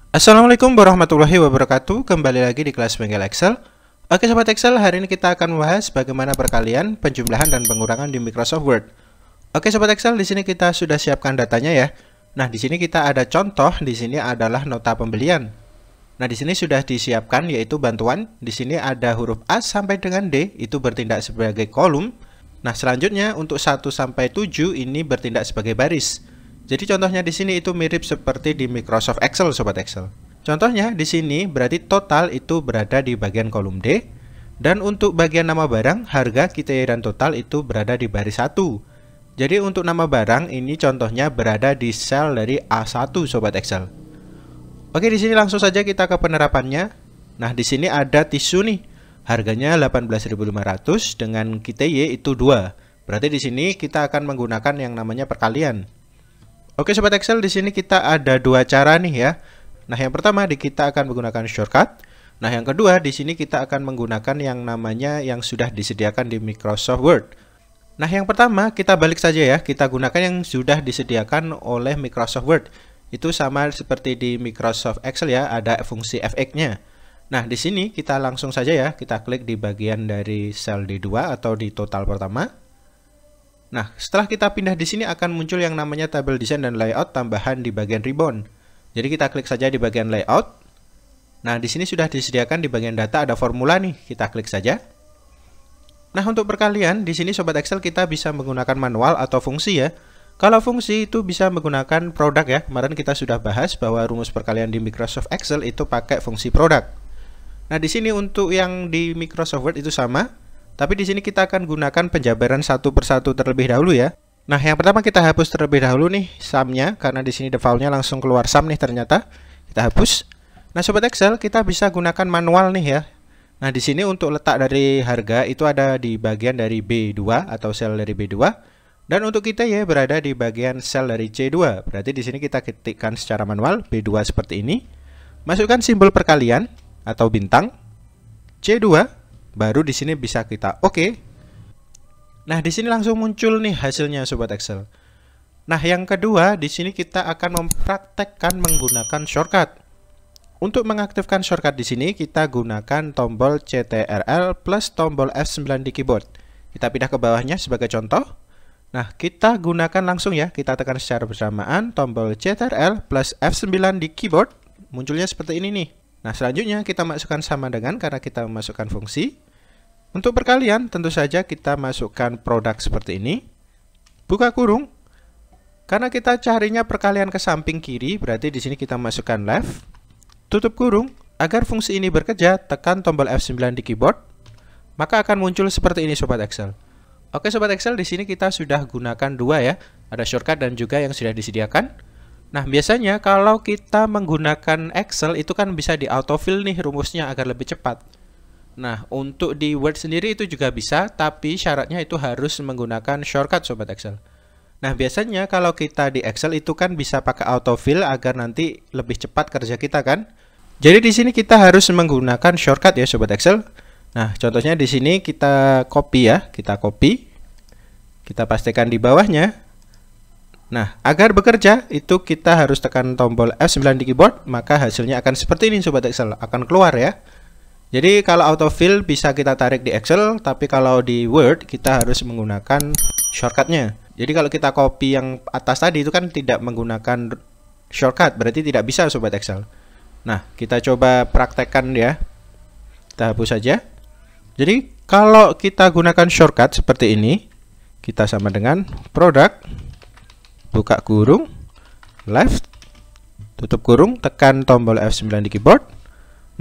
Assalamualaikum warahmatullahi wabarakatuh. Kembali lagi di kelas Bengkel Excel. Oke sobat Excel, hari ini kita akan membahas bagaimana perkalian, penjumlahan dan pengurangan di Microsoft Word. Oke sobat Excel, di sini kita sudah siapkan datanya ya. Nah, di sini kita ada contoh, di sini adalah nota pembelian. Nah, di sini sudah disiapkan yaitu bantuan. Di sini ada huruf A sampai dengan D itu bertindak sebagai kolom. Nah, selanjutnya untuk 1 sampai 7 ini bertindak sebagai baris. Jadi contohnya di sini itu mirip seperti di Microsoft Excel sobat Excel. Contohnya di sini berarti total itu berada di bagian kolom D, dan untuk bagian nama barang, harga, KTY dan total itu berada di baris 1. Jadi untuk nama barang ini contohnya berada di sel dari A1 sobat Excel. Oke, di sini langsung saja kita ke penerapannya. Nah, di sini ada tisu nih. Harganya 18.500 dengan KTY itu 2. Berarti di sini kita akan menggunakan yang namanya perkalian. Oke sobat Excel, di sini kita ada dua cara nih ya. Nah, yang pertama kita akan menggunakan shortcut. Nah, yang kedua di sini kita akan menggunakan yang namanya yang sudah disediakan di Microsoft Word. Nah, yang pertama kita balik saja ya, kita gunakan yang sudah disediakan oleh Microsoft Word. Itu sama seperti di Microsoft Excel ya, ada fungsi fx-nya. Nah, di sini kita langsung saja ya, kita klik di bagian dari sel D2 atau di total pertama. Nah, setelah kita pindah di sini akan muncul yang namanya tabel desain dan layout tambahan di bagian ribbon. Jadi kita klik saja di bagian layout. Nah, di sini sudah disediakan di bagian data ada formula nih, kita klik saja. Nah, untuk perkalian di sini sobat Excel kita bisa menggunakan manual atau fungsi ya. Kalau fungsi itu bisa menggunakan produk ya. Kemarin kita sudah bahas bahwa rumus perkalian di Microsoft Excel itu pakai fungsi produk. Nah, di sini untuk yang di Microsoft Word itu sama. Tapi di sini kita akan gunakan penjabaran satu persatu terlebih dahulu ya. Nah, yang pertama kita hapus terlebih dahulu nih sumnya, karena di sini defaultnya langsung keluar sum nih ternyata. Kita hapus. Nah, sobat Excel kita bisa gunakan manual nih ya. Nah, di sini untuk letak dari harga itu ada di bagian dari B2 atau sel dari B2, dan untuk kita ya berada di bagian sel dari C2. Berarti di sini kita ketikkan secara manual B2 seperti ini. Masukkan simbol perkalian atau bintang C2. Baru di sini bisa kita oke. Nah, di sini langsung muncul nih hasilnya sobat Excel. Nah, yang kedua di sini kita akan mempraktekkan menggunakan shortcut. Untuk mengaktifkan shortcut di sini kita gunakan tombol CTRL plus tombol F9 di keyboard. Kita pindah ke bawahnya sebagai contoh. Nah, kita gunakan langsung ya, kita tekan secara bersamaan tombol CTRL plus F9 di keyboard. Munculnya seperti ini nih. Nah, selanjutnya kita masukkan sama dengan karena kita memasukkan fungsi. Untuk perkalian tentu saja kita masukkan produk seperti ini. Buka kurung. Karena kita carinya perkalian ke samping kiri, berarti di sini kita masukkan left. Tutup kurung. Agar fungsi ini bekerja, tekan tombol F9 di keyboard. Maka akan muncul seperti ini sobat Excel. Oke sobat Excel, di sini kita sudah gunakan dua ya. Ada shortcut dan juga yang sudah disediakan. Nah, biasanya kalau kita menggunakan Excel itu kan bisa di autofill nih rumusnya agar lebih cepat. Nah, untuk di Word sendiri itu juga bisa, tapi syaratnya itu harus menggunakan shortcut sobat Excel. Nah, biasanya kalau kita di Excel itu kan bisa pakai autofill agar nanti lebih cepat kerja kita kan. Jadi di sini kita harus menggunakan shortcut ya sobat Excel. Nah, contohnya di sini kita copy ya, kita copy. Kita pastikan di bawahnya. Nah, agar bekerja itu kita harus tekan tombol F9 di keyboard, maka hasilnya akan seperti ini sobat Excel, akan keluar ya. Jadi kalau autofill bisa kita tarik di Excel, tapi kalau di Word kita harus menggunakan shortcutnya. Jadi kalau kita copy yang atas tadi itu kan tidak menggunakan shortcut, berarti tidak bisa sobat Excel. Nah, kita coba praktekkan ya. Kita hapus saja. Jadi kalau kita gunakan shortcut seperti ini, kita sama dengan produk. Buka kurung, left, tutup kurung, tekan tombol F9 di keyboard.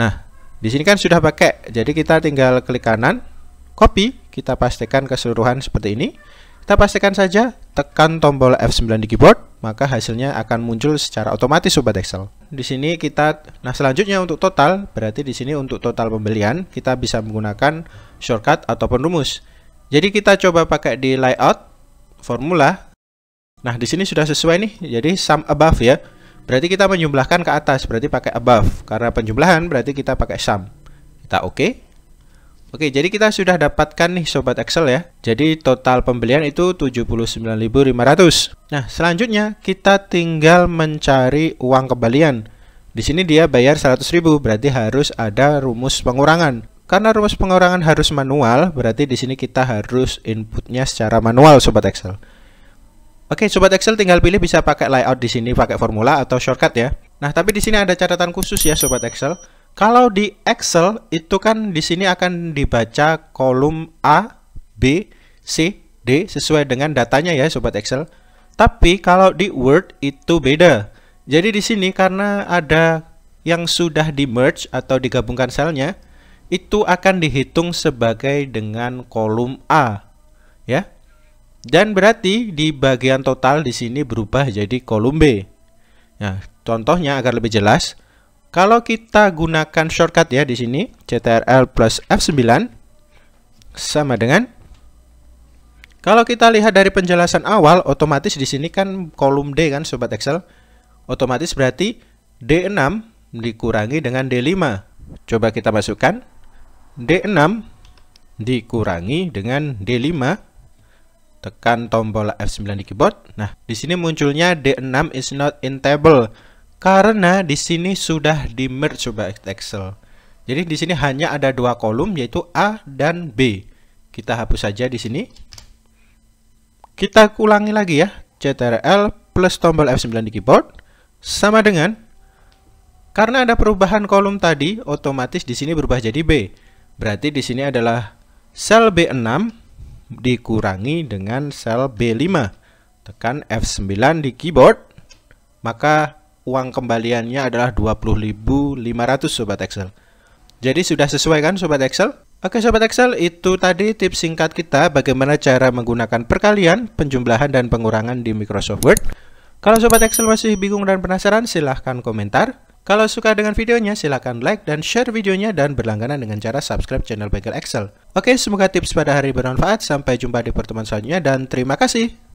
Nah, di sini kan sudah pakai, jadi kita tinggal klik kanan, copy, kita pastikan keseluruhan seperti ini. Kita pastikan saja, tekan tombol F9 di keyboard, maka hasilnya akan muncul secara otomatis sobat Excel. Di sini kita, nah selanjutnya untuk total, berarti di sini untuk total pembelian kita bisa menggunakan shortcut ataupun rumus. Jadi kita coba pakai di layout, formula. Nah, di sini sudah sesuai nih. Jadi sum above ya. Berarti kita menjumlahkan ke atas, berarti pakai above. Karena penjumlahan berarti kita pakai sum. Kita oke. Oke, jadi kita sudah dapatkan nih sobat Excel ya. Jadi total pembelian itu 79.500. Nah, selanjutnya kita tinggal mencari uang kembalian. Di sini dia bayar 100.000, berarti harus ada rumus pengurangan. Karena rumus pengurangan harus manual, berarti di sini kita harus inputnya secara manual, Sobat Excel. Oke, Sobat Excel tinggal pilih bisa pakai layout di sini, pakai formula atau shortcut ya. Nah, tapi di sini ada catatan khusus ya, Sobat Excel. Kalau di Excel itu kan di sini akan dibaca kolom A, B, C, D sesuai dengan datanya ya, Sobat Excel. Tapi kalau di Word itu beda. Jadi di sini karena ada yang sudah di merge atau digabungkan selnya, itu akan dihitung sebagai dengan kolom A, ya. Dan berarti di bagian total di sini berubah jadi kolom B. Nah, contohnya agar lebih jelas, kalau kita gunakan shortcut ya di sini, CTRL plus F9 sama dengan, kalau kita lihat dari penjelasan awal, otomatis di sini kan kolom D kan, Sobat Excel. Otomatis berarti D6 dikurangi dengan D5. Coba kita masukkan D6 dikurangi dengan D5. Tekan tombol F9 di keyboard. Nah, di sini munculnya D6 is not in table karena di sini sudah di merge, Sobat Excel. Jadi di sini hanya ada dua kolom yaitu A dan B. Kita hapus saja di sini. Kita ulangi lagi ya. CTRL plus tombol F9 di keyboard. Sama dengan, karena ada perubahan kolom tadi, otomatis di sini berubah jadi B. Berarti di sini adalah sel B6 dikurangi dengan sel B5. Tekan F9 di keyboard, maka uang kembaliannya adalah 20.500, Sobat Excel. Jadi sudah sesuai kan, Sobat Excel? Oke, Sobat Excel, itu tadi tips singkat kita bagaimana cara menggunakan perkalian, penjumlahan, dan pengurangan di Microsoft Word. Kalau Sobat Excel masih bingung dan penasaran, silahkan komentar. Kalau suka dengan videonya, silahkan like dan share videonya dan berlangganan dengan cara subscribe channel Bagel Excel. Oke, semoga tips pada hari bermanfaat. Sampai jumpa di pertemuan selanjutnya dan terima kasih.